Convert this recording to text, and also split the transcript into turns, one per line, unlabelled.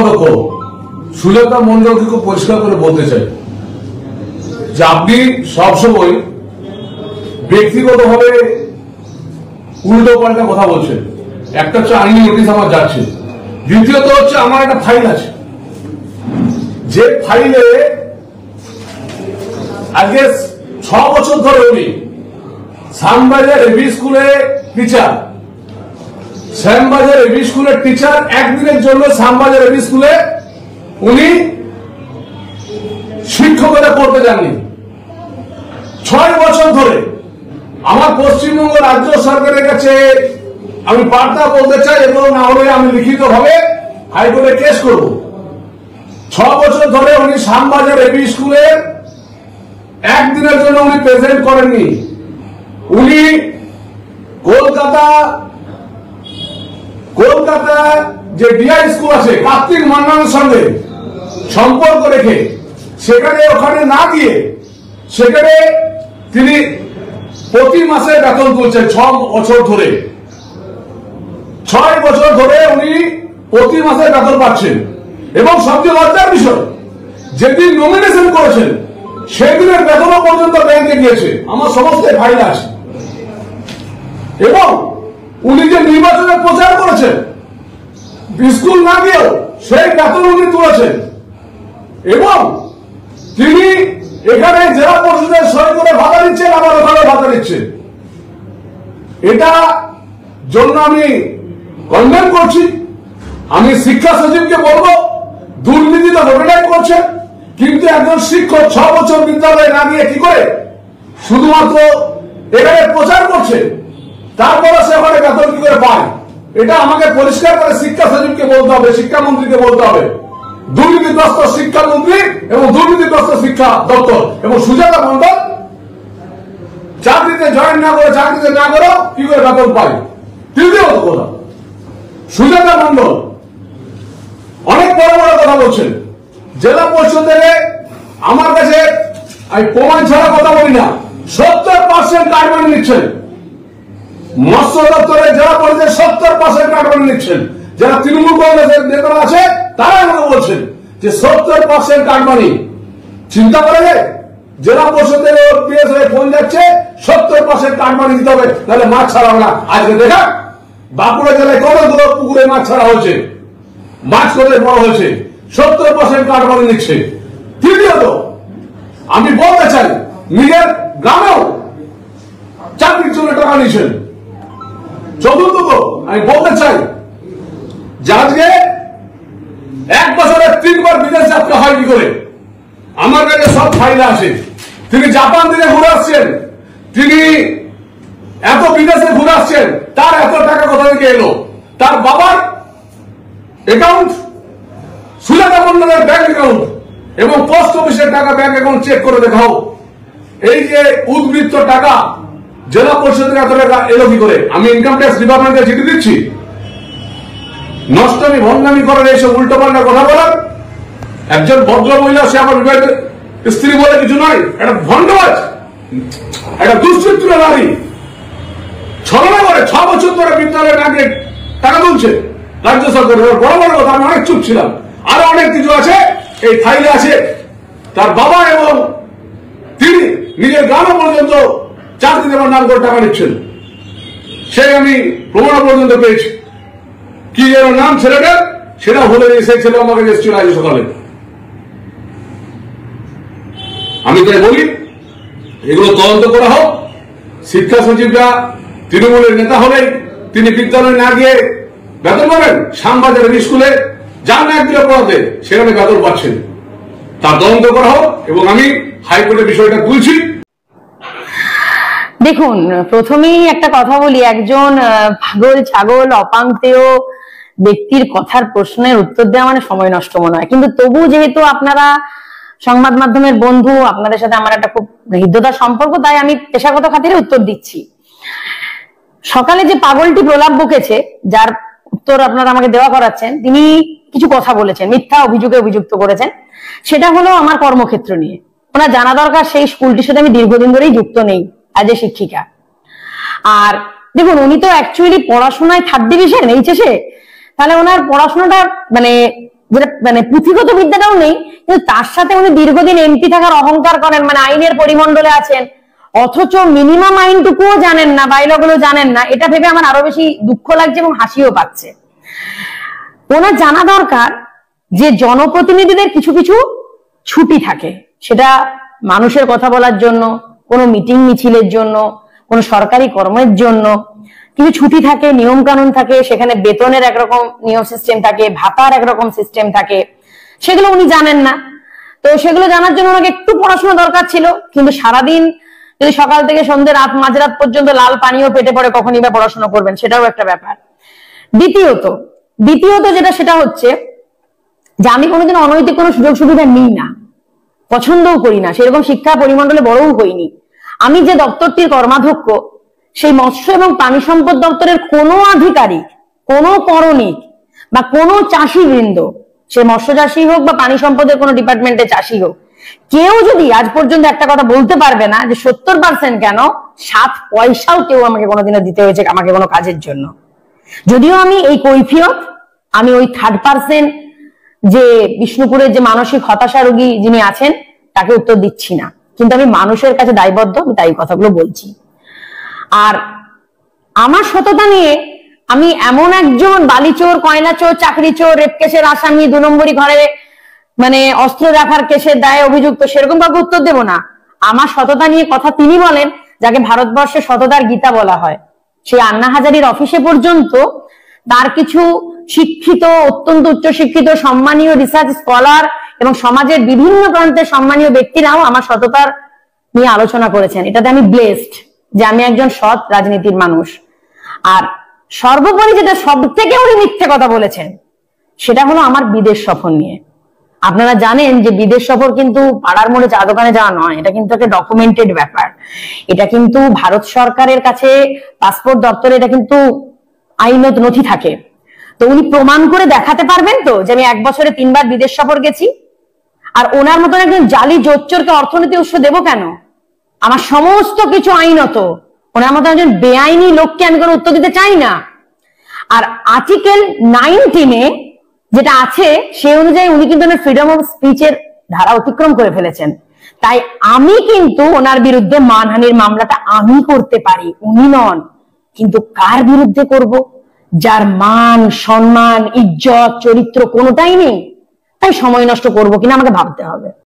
কর্মাধ্যক্ষ সুজাতা মন্ডলকে খুব পরিষ্কার করে বলতে চাই যে আপনি সবসময় ব্যক্তিগতভাবে উল্টো পাল্টা কথা বলছেন। একটা হচ্ছে আইনি নোটিশ আমার যাচ্ছে, দ্বিতীয়ত হচ্ছে আমার একটা ফাইল আছে, যে ফাইলে আজকে 6 বছর ধরে উনি শ্যামবাজার এবি স্কুলে টিচার, শ্যামবাজার এবি স্কুলের টিচার, একদিনের জন্য শ্যামবাজার এবি স্কুলে উনি শিক্ষকতা করতে যাননি। 6 বছর ধরে আমার পশ্চিমবঙ্গ রাজ্য সরকারের কাছে আমি বার্তা বলতে চাই, এবং না হলে আমি লিখিতভাবে হাইকোর্টে কেস করব। 6 বছর ধরে উনি শ্যামবাজার এবি স্কুলের একদিনের জন্য উনি প্রেজেন্ট করেননি। উনি কলকাতা যে ডিআই স্কুল আছে কার্তিক মান্নানের সঙ্গে সম্পর্ক রেখে ওখানে না গিয়ে সেখানে তিনি প্রতি মাসে বেতন তুলছেন 6 বছর ধরে। 6 বছর ধরে উনি প্রতি মাসে বেতন পাচ্ছেন, এবং সবচেয়ে লজ্জার বিষয় যেদিন নমিনেশন করেছেন সেদিনের বেতনও পর্যন্ত ব্যাংকে গিয়েছে, আমার সমস্ত ফাইল আছে। এবং উনি যে নির্বাচনে প্রচার করেছেন স্কুল না গিয়েও সেই বেতন উনি তুলেছেন, এবং তিনি এখানে জেলা পরিষদের সই করে ভাতা দিচ্ছেন, আবার ওখানে ভাতা দিচ্ছেন। এটা জন্য আমি কন্ডেম করছি। আমি শিক্ষা সচিবকে বলবো দুর্নীতি তো গোটাটাই করছে, কিন্তু একজন শিক্ষক 6 বছর বিদ্যালয়ে না গিয়ে কি করে শুধুমাত্র এখানে প্রচার করছে, তারপরে সে ওখানে বেতন কি করে পায়? এটা আমাকে পরিষ্কার করে শিক্ষা সচিবকে বলতে হবে, শিক্ষামন্ত্রীকে বলতে হবে। দুর্নীতিগ্রস্ত শিক্ষামন্ত্রী এবং দুর্নীতিগ্রস্ত শিক্ষা দপ্তর এবং সুজাতা মন্ডল চাকরিতে জয়েন না করে, চাকরিতে না করে কি করে বেতন পায়? তৃতীয় কথা, সুজাতা মন্ডল অনেক বড় বড় কথা বলছেন। জেলা পরিষদ থেকে আমার কাছে আমি প্রমাণ ছাড়া কথা বলি না, 70% কাটমানি নিচ্ছেন। মৎস্য দপ্তরে জেলা পরিষদের 70% কাটমানি নিচ্ছেন। যারা তৃণমূল কংগ্রেসের নেতারা আছে তারা আমাকে বলছেন যে 70% কাটমানি। চিন্তা করে জেলা পরিষদের পিএস হয়ে ফোন যাচ্ছে 70% কাটমানি দিতে হবে, তাহলে মাছ ছাড়া হবে না। আজকে দেখা বাঁকুড়া জেলায় কতগুলো পুকুরে মাছ ছাড়া হয়েছে, মাছ করে বড় হয়েছে, 70% কাটমানি নিচ্ছে। তৃতীয়ত আমি বলতে চাই নিজের গ্রামেও চাকরির জন্য টাকা নিচ্ছেন। চতুর্থত আমি বলতে চাই যে আজকে 1 বছরে 3 বার বিদেশ যাত্রা হয় কি করে? আমার কাছে সব ফাইল আছে। তিনি জাপান থেকে ঘুরে আসছেন, তিনি এত বিদেশে ঘুরে আসছেন, তার এত টাকা কোথা থেকে এলো? তার বাবার অ্যাকাউন্ট, সুজাতা মন্ডলের ব্যাংক অ্যাকাউন্ট এবং পোস্ট অফিসের টাকা ব্যাংক অ্যাকাউন্ট চেক করে দেখাও। এই যে উদ্বৃত্ত টাকা জেলা পরিষদের এত টাকা এলো কি করে? আমি ইনকাম ট্যাক্স ডিপার্টমেন্টে চিঠি দিচ্ছি। নষ্টমী ভণ্ডামি করার এইসব উল্টো পাল্টা কথা বলার একজন ভদ্র মহিলা, সে আমার বিবাহিত স্ত্রী বলে কিছু নয়, একটা ভণ্ডবাজ, একটা দুশ্চিত্র নারী, ছলনা করে 6 বছর ধরে বিদ্যালয়ে না গিয়ে টাকা তুলছে রাজ্য সরকারের। বড় বড় কথা, আমি অনেক চুপ ছিলাম। আরো অনেক কিছু আছে এই ফাইলে আছে। তার বাবা এবং তিনি নিজের গ্রামে পর্যন্ত চাকরি দেওয়ার নাম করে টাকা নিচ্ছেন, সেই আমি প্রমাণ পর্যন্ত পেয়েছি। কি যেন নাম ছেলেটার, সেটা ভুলে সেই ছেলে আমাকে এসেছিল আজ সকালে। আমি তাই বলি এগুলো তদন্ত করা হোক। শিক্ষা সচিবরা তৃণমূলের নেতা হলেই তিনি বিদ্যালয়ে না গিয়ে বেতন পাবেন। শ্যামবাজারের স্কুলে যান না একদিনে পড়াতে, সেখানে বেতন পাচ্ছেন। তার তদন্ত করা হোক, এবং আমি হাইকোর্টের বিষয়টা তুলছি।
দেখুন, প্রথমেই একটা কথা বলি, একজন পাগল ছাগল অপাঙ্ক্তেয় ব্যক্তির কথার প্রশ্নের উত্তর দেওয়া মানে সময় নষ্ট মনে হয়। কিন্তু তবু যেহেতু আপনারা সংবাদ মাধ্যমের বন্ধু, আপনাদের সাথে আমার একটা খুব হৃদ্যতার সম্পর্ক, তাই আমি পেশাগত খাতিরে উত্তর দিচ্ছি। সকালে যে পাগলটি প্রলাপ বকেছে, যার উত্তর আপনারা আমাকে দেওয়া করাচ্ছেন, তিনি কিছু কথা বলেছেন, মিথ্যা অভিযোগে অভিযুক্ত করেছেন। সেটা হলো আমার কর্মক্ষেত্র নিয়ে। ওনার জানা দরকার সেই স্কুলটির সাথে আমি দীর্ঘদিন ধরেই যুক্ত নেই অ্যাজ এ শিক্ষিকা। আর দেখুন, উনি তো অ্যাকচুয়ালি পড়াশোনায় 3rd ডিভিশন এইচএসে, তাহলে ওনার পড়াশোনাটা মানে যেটা মানে পুঁথিগত বিদ্যাটাও নেই, কিন্তু তার সাথে উনি দীর্ঘদিন এমপি থাকার অহংকার করেন, মানে আইনের পরিমণ্ডলে আছেন, অথচ মিনিমাম আইনটুকুও জানেন না, বাইলগুলো জানেন না। এটা ভেবে আমার আরো বেশি দুঃখ লাগছে এবং হাসিও পাচ্ছে। ওনার জানা দরকার যে জনপ্রতিনিধিদের কিছু কিছু ছুটি থাকে, সেটা মানুষের কথা বলার জন্য, কোনো মিটিং মিছিলের জন্য, কোনো সরকারি কর্মের জন্য কিছু ছুটি থাকে, নিয়ম কানুন থাকে, সেখানে বেতনের একরকম নিয়ম সিস্টেম থাকে, ভাতার একরকম সিস্টেম থাকে, সেগুলো উনি জানেন না। তো সেগুলো জানার জন্য ওনাকে একটু পড়াশোনা দরকার ছিল, কিন্তু সারাদিন যদি সকাল থেকে সন্ধ্যে রাত মাঝরাত পর্যন্ত লাল পানিও পেটে পড়ে, কখনই বা পড়াশোনা করবেন, সেটাও একটা ব্যাপার। দ্বিতীয়ত যেটা, সেটা হচ্ছে যে আমি কোনোদিন অনৈতিক কোনো সুযোগ সুবিধা নিই না, পছন্দও করি না, সেরকম শিক্ষা পরিমণ্ডলে বড়ও হইনি। আমি যে দপ্তরটির কর্মাধ্যক্ষ, সেই মৎস্য এবং প্রাণী সম্পদ দপ্তরের কোনো আধিকারিক, কোনো করণিক বা কোনো চাষিবৃন্দ, সে মৎস্য চাষী হোক বা প্রাণী সম্পদের কোনো ডিপার্টমেন্টে চাষী হোক, কেউ যদি আজ পর্যন্ত একটা কথা বলতে পারবে না যে 70% কেন 7 পয়সাও কেউ আমাকে কোনোদিনও দিতে হয়েছে আমাকে কোনো কাজের জন্য। যদিও আমি এই কৈফিয়ত আমি ওই 3rd% যে বিষ্ণুপুরের যে মানসিক হতাশা রোগী যিনি আছেন তাকে উত্তর দিচ্ছি না, কিন্তু আমি মানুষের কাছে দায়বদ্ধ, আমি তাই কথাগুলো বলছি। আর আমার সততা নিয়ে আমি এমন একজন বালিচোর, কয়লা চোর, চাকরি চোর, রেপ কেসের আসামি, 2 নম্বরই ঘরে মানে অস্ত্র রাখার কেসের দায়ে অভিযুক্ত, সেরকম কাউকে উত্তর দেব না। আমার সততা নিয়ে কথা তিনি বলেন, যাকে ভারতবর্ষে সততার গীতা বলা হয়। সেই আন্না হাজারির অফিসে পর্যন্ত তার কিছু শিক্ষিত, অত্যন্ত উচ্চশিক্ষিত, সম্মানীয় রিসার্চ স্কলার এবং সমাজের বিভিন্ন প্রান্তের সম্মানীয় ব্যক্তিরাও আমার সততার নিয়ে আলোচনা করেছেন। এটাতে আমি ব্লেসড যে আমি একজন সৎ রাজনীতির মানুষ। আর সর্বোপরি যেটা সব থেকে উনি মিথ্যে কথা বলেছেন, সেটা হলো আমার বিদেশ সফর নিয়ে। আপনারা জানেন যে বিদেশ সফর কিন্তু পাড়ার মোড়ে চা দোকানে যাওয়া নয়, এটা কিন্তু একটা ডকুমেন্টেড ব্যাপার। এটা কিন্তু ভারত সরকারের কাছে পাসপোর্ট দপ্তরে এটা কিন্তু আইনত নথি থাকে। তো উনি প্রমাণ করে দেখাতে পারবেন তো যে আমি 1 বছরে 3 বার বিদেশ সফর গেছি? আর ওনার মতন একজন জালি জোচ্চোরকে অর্থনৈতিক উৎস দেবো কেন? আমার সমস্ত কিছু আইনত, ওনার মতন একজন বেআইনি লোককে আমি কোনো উত্তর দিতে চাই না। আর আর্টিকেল 19 যেটা আছে সে অনুযায়ী উনি কিন্তু ওনার ফ্রিডম অফ স্পিচের ধারা অতিক্রম করে ফেলেছেন। তাই আমি কিন্তু ওনার বিরুদ্ধে মানহানির মামলাটা আমি করতে পারি, উনি নন। কিন্তু কার বিরুদ্ধে করব? যার মান, সম্মান, ইজ্জত, চরিত্র কোনোটাই নেই। তাই সময় নষ্ট করবো কিনা আমাকে ভাবতে হবে।